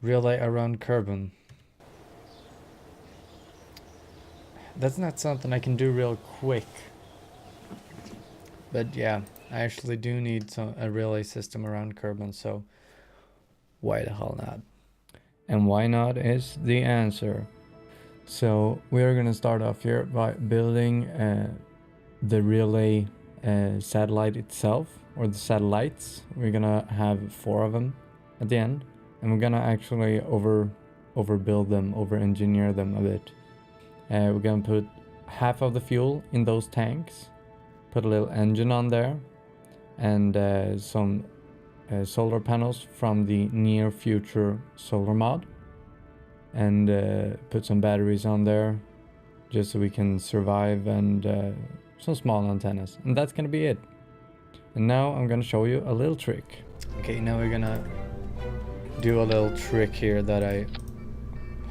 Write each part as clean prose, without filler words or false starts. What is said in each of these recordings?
relay around Kerbal. That's not something I can do real quick. But yeah, I actually do need a relay system around Kerbal, so why the hell not? And why not is the answer. So we are gonna start off here by building the relay satellite itself, or the satellites. We're gonna have 4 of them at the end, and we're gonna actually overbuild them, over engineer them a bit. We're gonna put half of the fuel in those tanks, put a little engine on there, and some solar panels from the near future solar mod, and put some batteries on there just so we can survive, and some small antennas, and that's gonna be it. And now I'm gonna show you a little trick. Okay, now we're gonna do a little trick here that I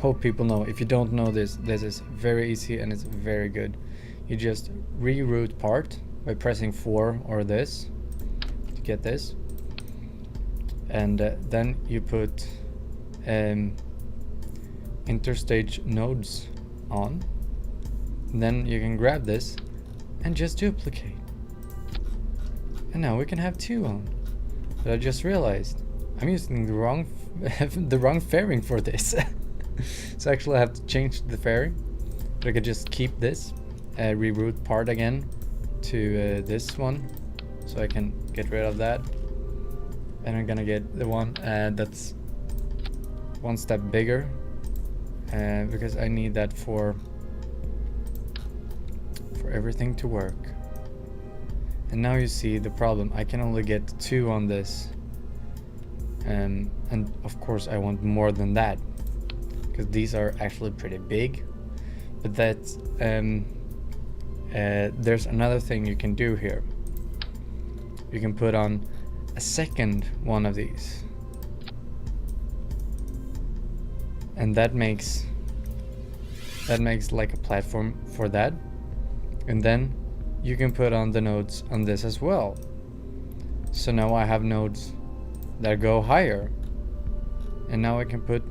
hope people know. If you don't know this, this is very easy and it's very good. You just reroute part by pressing 4 or this to get this, and then you put interstage nodes on, and then you can grab this and just duplicate, and now we can have 2 on. But I just realized I'm using the wrong the wrong fairing for this. So actually I have to change the fairing, but I could just keep this reroute part again to this one, so I can get rid of that, and I'm gonna get the one that's 1 step bigger, because I need that for everything to work. And now you see the problem. I can only get 2 on this, and of course I want more than that, because these are actually pretty big. But that's there's another thing you can do here. You can put on a second one of these, and that makes like a platform for that, and then you can put on the nodes on this as well. So now I have nodes that go higher, and now I can put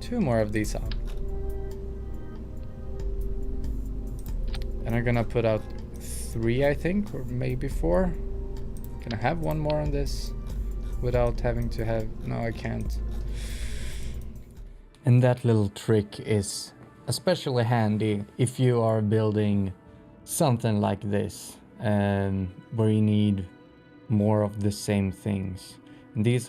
2 more of these on, and I'm gonna put out 3, I think, or maybe 4. Can I have 1 more on this without having to have... No, I can't. And that little trick is especially handy if you are building something like this, where you need more of the same things. And these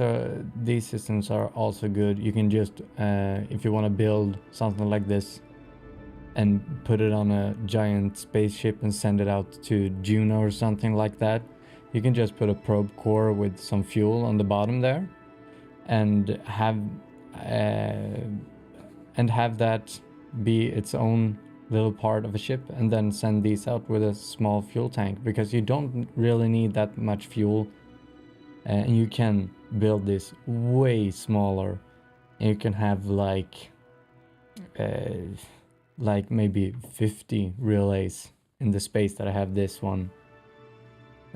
systems are also good. You can just, if you want to build something like this and put it on a giant spaceship and send it out to Juno or something like that, you can just put a probe core with some fuel on the bottom there, and have that be its own little part of a ship, and then send these out with a small fuel tank, because you don't really need that much fuel, and you can build this way smaller, and you can have like maybe 50 relays in the space that I have this one.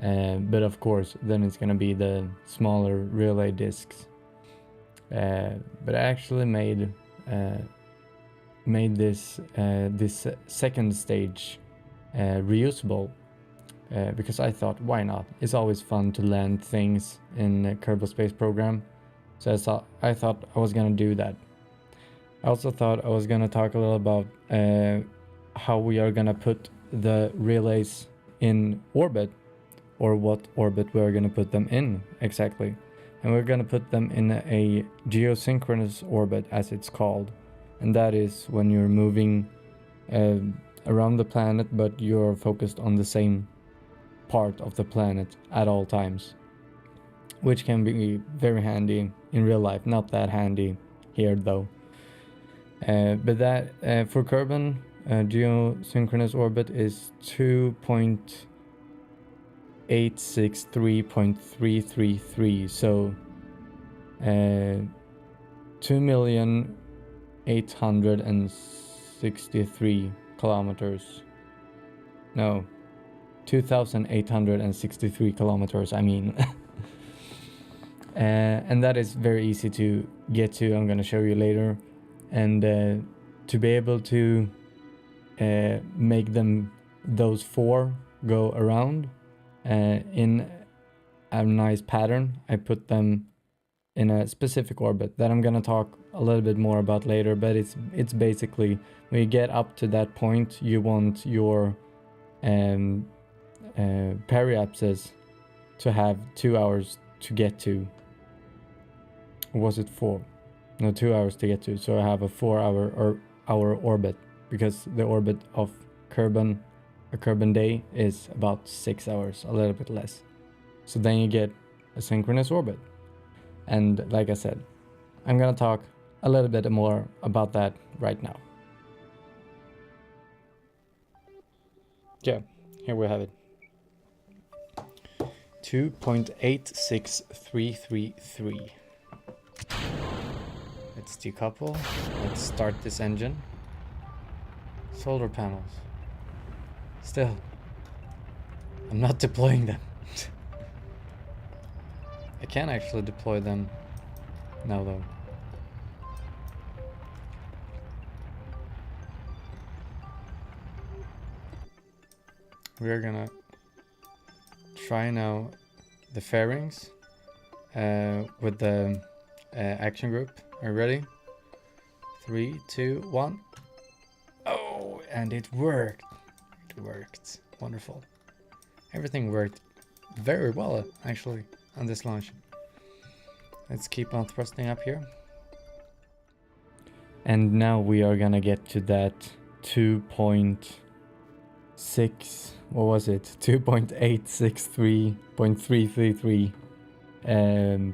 But of course then it's gonna be the smaller relay discs. But I actually made this second stage reusable, because I thought, why not? It's always fun to land things in Kerbal Space Program, so I thought I was gonna do that. I also thought I was gonna talk a little about how we are gonna put the relays in orbit, or what orbit we're gonna put them in exactly. And we're gonna put them in a geosynchronous orbit, as it's called. And that is when you're moving around the planet, but you're focused on the same part of the planet at all times, which can be very handy in real life. Not that handy here though. But that for Kerbal, geosynchronous orbit is 2.863.333, so 2,863 kilometers. No, 2,863 kilometers, I mean. and that is very easy to get to. I'm going to show you later. And to be able to make them, those 4 go around in a nice pattern, I put them in a specific orbit that I'm going to talk a little bit more about later. But it's basically, when you get up to that point, you want your periapses to have 2 hours to get to. Or was it 4? No, 2 hours to get to. So I have a 4-hour orbit, because the orbit of a Kerbal day is about 6 hours, a little bit less. So then you get a synchronous orbit. And like I said, I'm gonna talk a little bit more about that right now. Yeah, here we have it. 2.86333. Let's decouple. Let's start this engine. Solar panels. Still, I'm not deploying them. I can actually deploy them now though. We're gonna try now the fairings with the action group. Are you ready? 3, 2, 1. Oh, and it worked. It worked. Wonderful. Everything worked very well, actually, on this launch. Let's keep on thrusting up here. And now we are gonna get to that 2.6, what was it? 2.863.333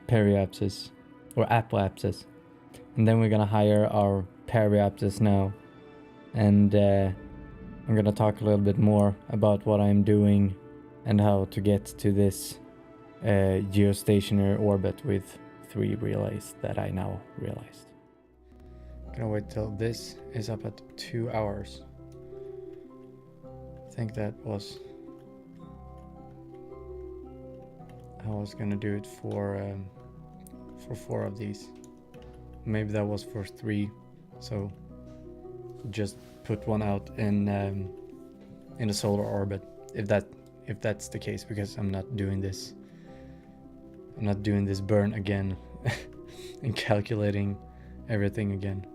periapses, or apoapses. And then we're gonna hire our periapses now. And I'm gonna talk a little bit more about what I'm doing and how to get to this geostationary orbit with 3 relays that I now realized. Gonna wait till this is up at 2 hours. I think that was, I was gonna do it for 4 of these. Maybe that was for 3, so just put one out in a solar orbit, if that's the case, because I'm not doing this burn again and calculating everything again.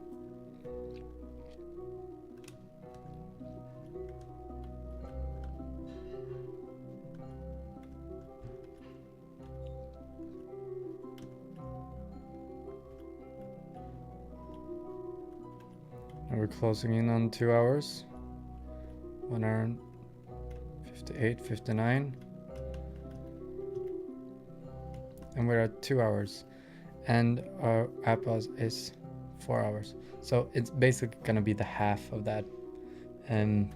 And we're closing in on 2 hours. 1 hour 58, 59. And we're at 2 hours. And our APAS is 4 hours. So it's basically gonna be the half of that. And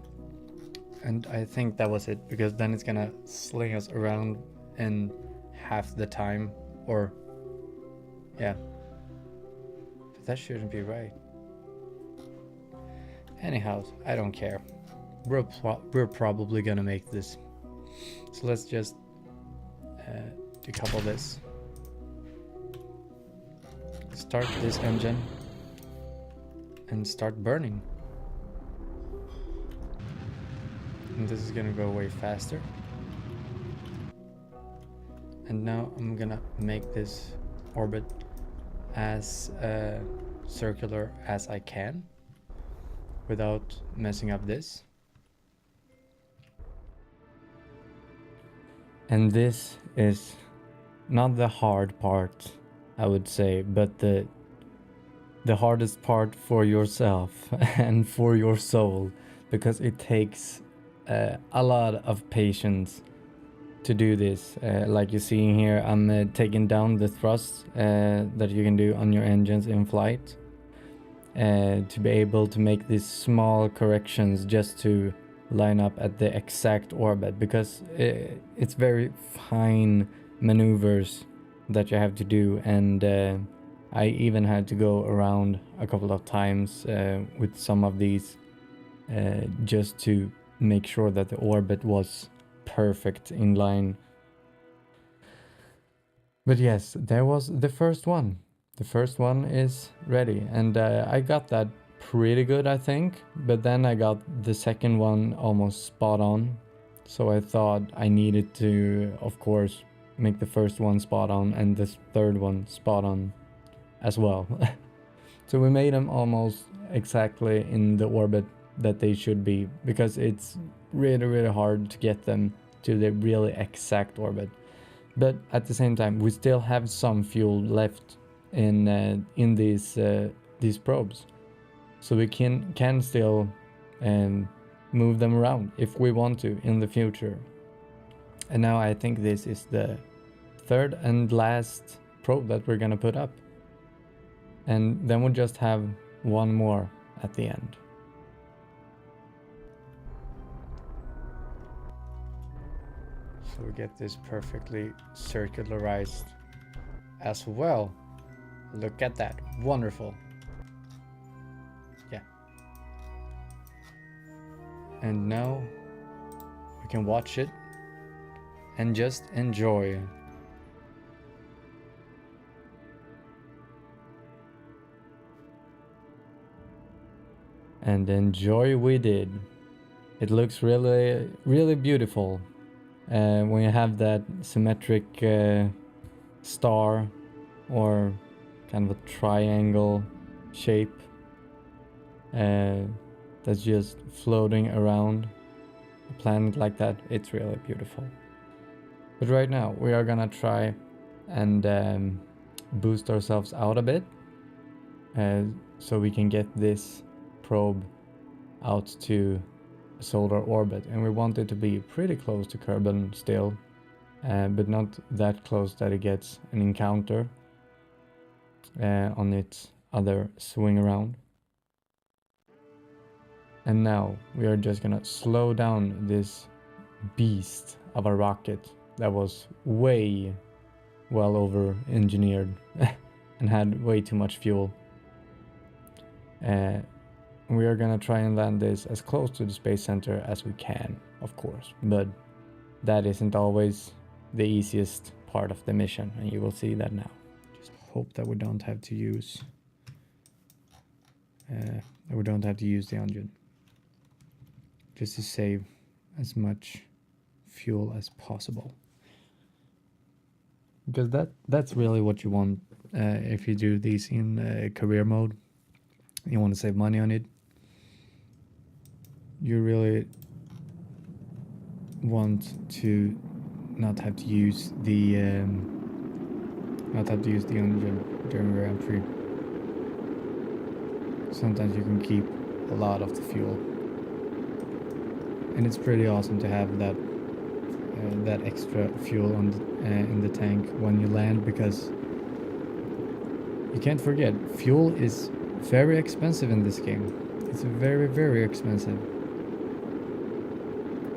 I think that was it, because then it's gonna sling us around in half the time, or yeah. But that shouldn't be right. Anyhow, I don't care. We're probably gonna make this. So let's just decouple this. Start this engine and start burning. And this is gonna go way faster. And now I'm gonna make this orbit as circular as I can without messing up this. And this is not the hard part, I would say, but the hardest part for yourself and for your soul, because it takes a lot of patience to do this. Like you see here, I'm taking down the thrust that you can do on your engines in flight, to be able to make these small corrections just to line up at the exact orbit, because it's very fine maneuvers that you have to do. And I even had to go around a couple of times with some of these just to make sure that the orbit was perfect in line. But yes, there was the first one. The first one is ready, and I got that pretty good, I think. But then I got the second one almost spot on. So I thought I needed to, of course, make the first one spot on and the third one spot on as well. So we made them almost exactly in the orbit that they should be, because it's really hard to get them to the really exact orbit. But at the same time, we still have some fuel left in these probes, so we can still move them around if we want to in the future. And now I think this is the third and last probe that we're gonna put up, and then we'll just have one more at the end. So we get this perfectly circularized as well. Look at that, wonderful. Yeah. And now we can watch it and just enjoy. And enjoy we did. It looks really beautiful when you have that symmetric star or kind of a triangle shape that's just floating around a planet like that. It's really beautiful. But right now we are gonna try and boost ourselves out a bit so we can get this probe out to a solar orbit, and we want it to be pretty close to Kerbal still, but not that close that it gets an encounter on its other swing around. And now we are just gonna slow down this beast of a rocket that was way well over engineered and had way too much fuel. We are gonna try and land this as close to the space center as we can, of course, but that isn't always the easiest part of the mission, and you will see that now. Just hope that we don't have to use the engine, just to save as much fuel as possible, because that's really what you want if you do these in career mode. You want to save money on it. You really want to not have to use the engine during re-entry. Sometimes you can keep a lot of the fuel, and it's pretty awesome to have that extra fuel on in the tank when you land, because you can't forget, fuel is very expensive in this game. It's very expensive,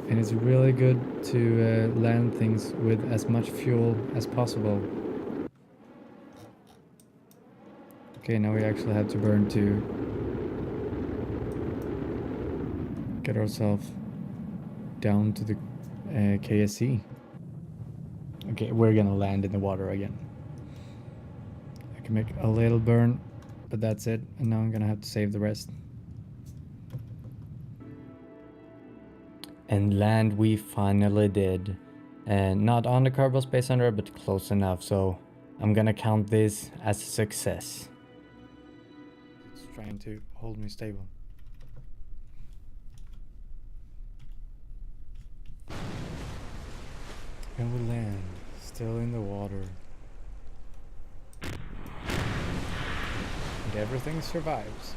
and it's really good to land things with as much fuel as possible. Okay, now we actually have to burn to get ourselves down to the KSC. Okay, we're gonna land in the water again. I can make a little burn, but that's it, and now I'm gonna have to save the rest. And land we finally did, and not on the Kerbal Space Center, but close enough, so I'm gonna count this as a success. It's trying to hold me stable. And we land, still in the water. And everything survives.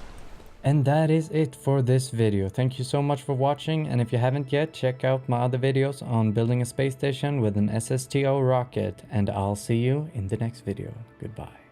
And that is it for this video. Thank you so much for watching, and if you haven't yet, check out my other videos on building a space station with an SSTO rocket, and I'll see you in the next video. Goodbye.